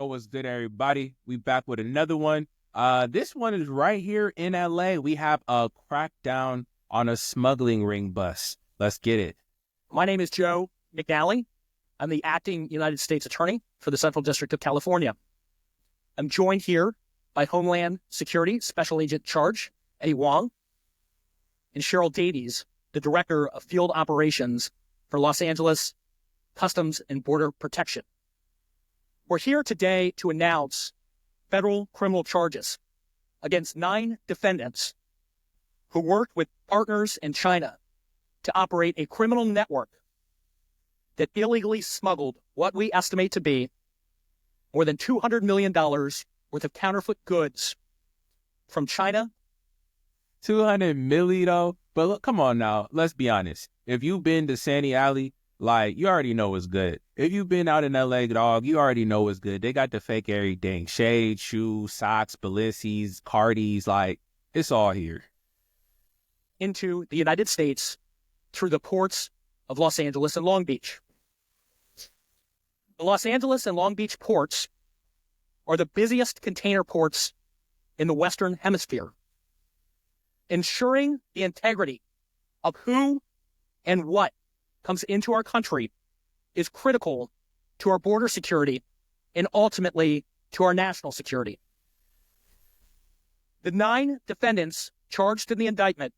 What's good, everybody? We back with another one. This one is right here in LA. We have a crackdown on a smuggling ring bust. Let's get it. My name is Joe McNally. I'm the acting United States Attorney for the Central District of California. I'm joined here by Homeland Security Special Agent Charge Eddie Wong and Cheryl Davies, the Director of Field Operations for Los Angeles Customs and Border Protection. We're here today to announce federal criminal charges against 9 defendants who worked with partners in China to operate a criminal network that illegally smuggled what we estimate to be more than $200 million worth of counterfeit goods from China. 200 million though? But look, come on now. Let's be honest. If you've been to Sandy Alley, like, you already know what's good. If you've been out in LA, dog, you already know what's good. They got the fake everything. Shades, shoes, socks, Balenciagas, Cartiers, like, it's all here. Into the United States through the ports of Los Angeles and Long Beach. The Los Angeles and Long Beach ports are the busiest container ports in the Western Hemisphere. Ensuring the integrity of who and what comes into our country is critical to our border security and ultimately to our national security. The 9 defendants charged in the indictment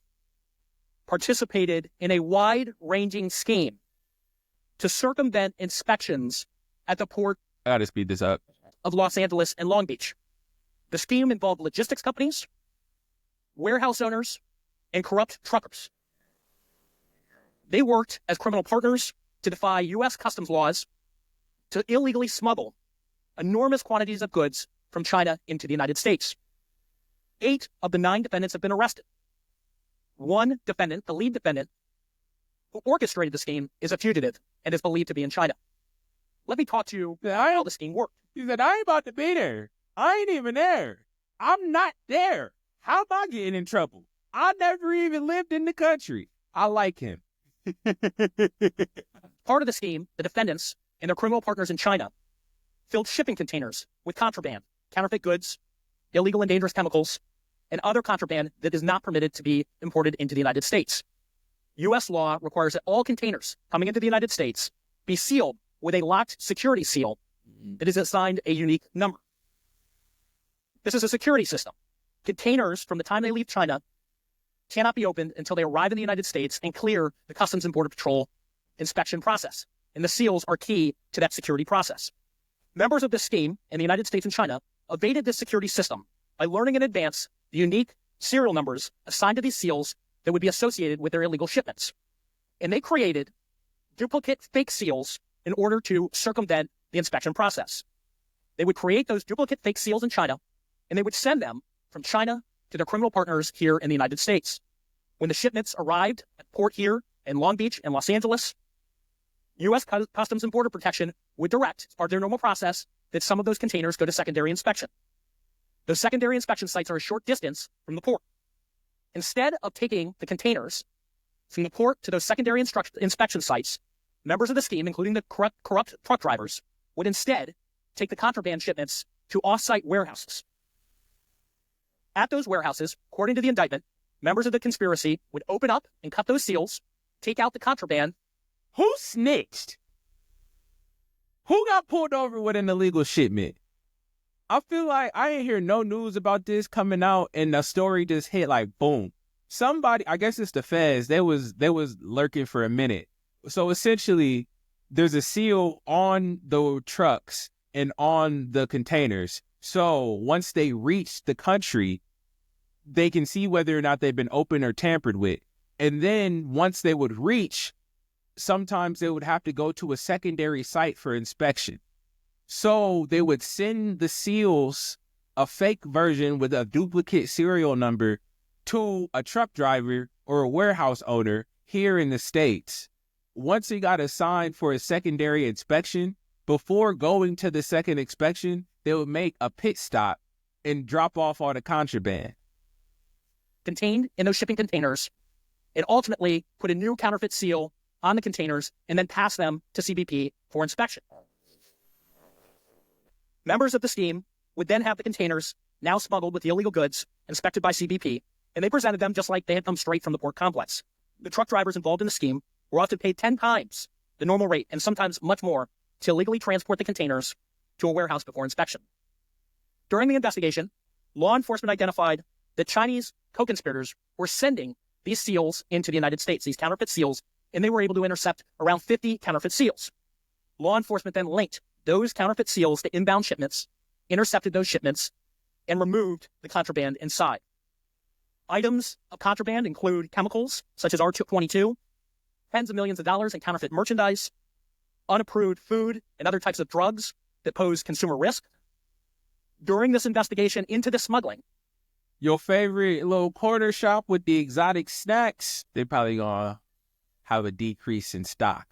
participated in a wide-ranging scheme to circumvent inspections at the port I gotta speed this up. of Los Angeles and Long Beach. The scheme involved logistics companies, warehouse owners, and corrupt truckers. They worked as criminal partners to defy U.S. customs laws to illegally smuggle enormous quantities of goods from China into the United States. 8 of the 9 defendants have been arrested. One defendant, the lead defendant, who orchestrated the scheme, is a fugitive and is believed to be in China. Let me talk to you how the scheme worked. He said, I ain't about to be there. I ain't even there. I'm not there. How am I getting in trouble? I never even lived in the country. I like him. Part of the scheme, the defendants and their criminal partners in China filled shipping containers with contraband, counterfeit goods, illegal and dangerous chemicals, and other contraband that is not permitted to be imported into the United States. U.S. law requires that all containers coming into the United States be sealed with a locked security seal that is assigned a unique number. This is a security system. Containers, from the time they leave China, cannot be opened until they arrive in the United States and clear the Customs and Border Patrol inspection process. And the seals are key to that security process. Members of this scheme in the United States and China evaded this security system by learning in advance the unique serial numbers assigned to these seals that would be associated with their illegal shipments. And they created duplicate fake seals in order to circumvent the inspection process. They would create those duplicate fake seals in China, and they would send them from China to their criminal partners here in the United States. When the shipments arrived at port here in Long Beach and Los Angeles, U.S. Customs and Border Protection would direct, as part of their normal process, that some of those containers go to secondary inspection. Those secondary inspection sites are a short distance from the port. Instead of taking the containers from the port to those secondary inspection sites, members of the scheme, including the corrupt truck drivers, would instead take the contraband shipments to off-site warehouses. At those warehouses, according to the indictment, members of the conspiracy would open up and cut those seals, take out the contraband. Who snitched? Who got pulled over with an illegal shipment? I feel like I ain't hear no news about this coming out, and the story just hit like boom. Somebody, I guess it's the feds, they was lurking for a minute. So essentially, there's a seal on the trucks and on the containers. So once they reach the country, they can see whether or not they've been opened or tampered with. And then once they would reach, sometimes they would have to go to a secondary site for inspection. So they would send the seals, a fake version with a duplicate serial number, to a truck driver or a warehouse owner here in the States. Once he got assigned for a secondary inspection, before going to the second inspection, they would make a pit stop and drop off all the contraband contained in those shipping containers and ultimately put a new counterfeit seal on the containers and then pass them to CBP for inspection. Members of the scheme would then have the containers, now smuggled with the illegal goods, inspected by CBP, and they presented them just like they had come straight from the port complex. The truck drivers involved in the scheme were often paid 10 times the normal rate, and sometimes much more, to illegally transport the containers to a warehouse before inspection. During the investigation, law enforcement identified that Chinese co-conspirators were sending these seals into the United States, these counterfeit seals, and they were able to intercept around 50 counterfeit seals. Law enforcement then linked those counterfeit seals to inbound shipments, intercepted those shipments, and removed the contraband inside. Items of contraband include chemicals, such as R22, tens of millions of dollars in counterfeit merchandise, unapproved food, and other types of drugs that pose consumer risk. During this investigation into the smuggling, your favorite little corner shop with the exotic snacks, they probably gonna have a decrease in stock.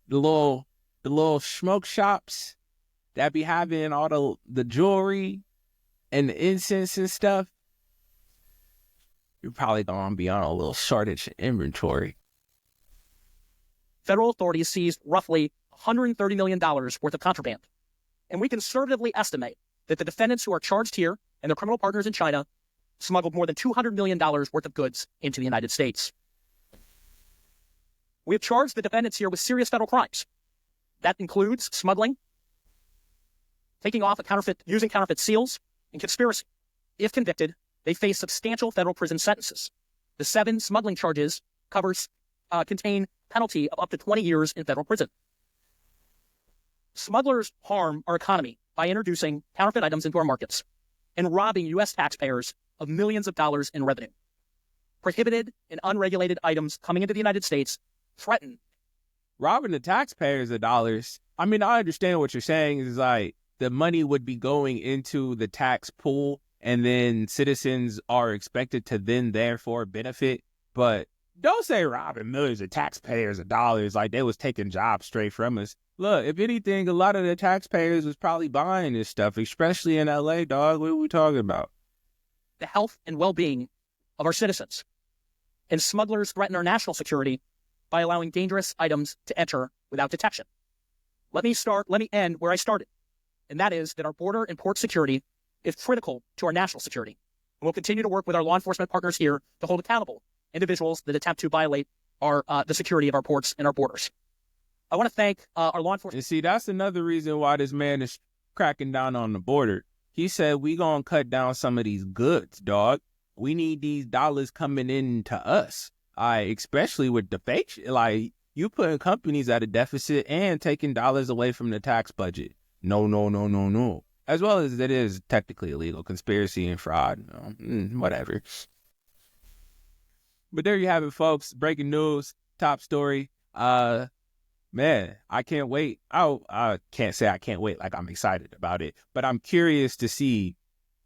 The little smoke shops that be having all the jewelry and the incense and stuff, you're probably gonna be on a little shortage in inventory. Federal authorities seized roughly $130 million worth of contraband. And we conservatively estimate that the defendants who are charged here and their criminal partners in China smuggled more than $200 million worth of goods into the United States. We have charged the defendants here with serious federal crimes. That includes smuggling, taking off using counterfeit seals, and conspiracy. If convicted, they face substantial federal prison sentences. The 7 smuggling charges contain penalty of up to 20 years in federal prison. Smugglers harm our economy by introducing counterfeit items into our markets and robbing U.S. taxpayers of millions of dollars in revenue. Prohibited and unregulated items coming into the United States threaten. Robbing the taxpayers of dollars. I mean, I understand what you're saying is like the money would be going into the tax pool and then citizens are expected to then therefore benefit. But don't say robbing millions of taxpayers of dollars like they was taking jobs straight from us. Look, if anything, a lot of the taxpayers was probably buying this stuff, especially in L.A., dog. What are we talking about? The health and well-being of our citizens. And smugglers threaten our national security by allowing dangerous items to enter without detection. Let me end where I started, and that is that our border and port security is critical to our national security. And we'll continue to work with our law enforcement partners here to hold accountable individuals that attempt to violate the security of our ports and our borders. I want to thank our law enforcement. And see, that's another reason why this man is cracking down on the border. He said, we gonna cut down some of these goods, dog. We need these dollars coming in to us. Especially with the fake shit. Like, you putting companies at a deficit and taking dollars away from the tax budget. No. As well as it is technically illegal. Conspiracy and fraud. Whatever. But there you have it, folks. Breaking news. Top story. Man, I can't wait. I can't say I can't wait like I'm excited about it, but I'm curious to see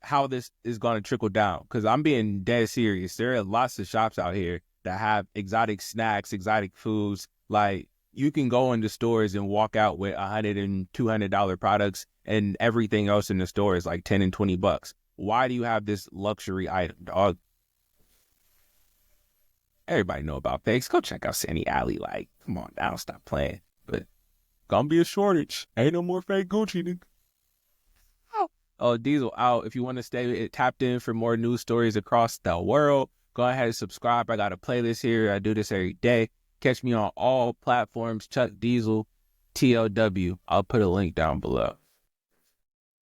how this is going to trickle down because I'm being dead serious. There are lots of shops out here that have exotic snacks, exotic foods. Like, you can go into stores and walk out with $100 and $200 products and everything else in the store is like $10 and $20. Why do you have this luxury item, dog? Everybody know about fakes. Go check out Sandy Alley. Like, come on now, stop playing. But gonna be a shortage. Ain't no more fake Gucci, nigga. Oh, Diesel out. If you want to stay tapped in for more news stories across the world, go ahead and subscribe. I got a playlist here. I do this every day. Catch me on all platforms. Chuck Diesel, TLW. I'll put a link down below.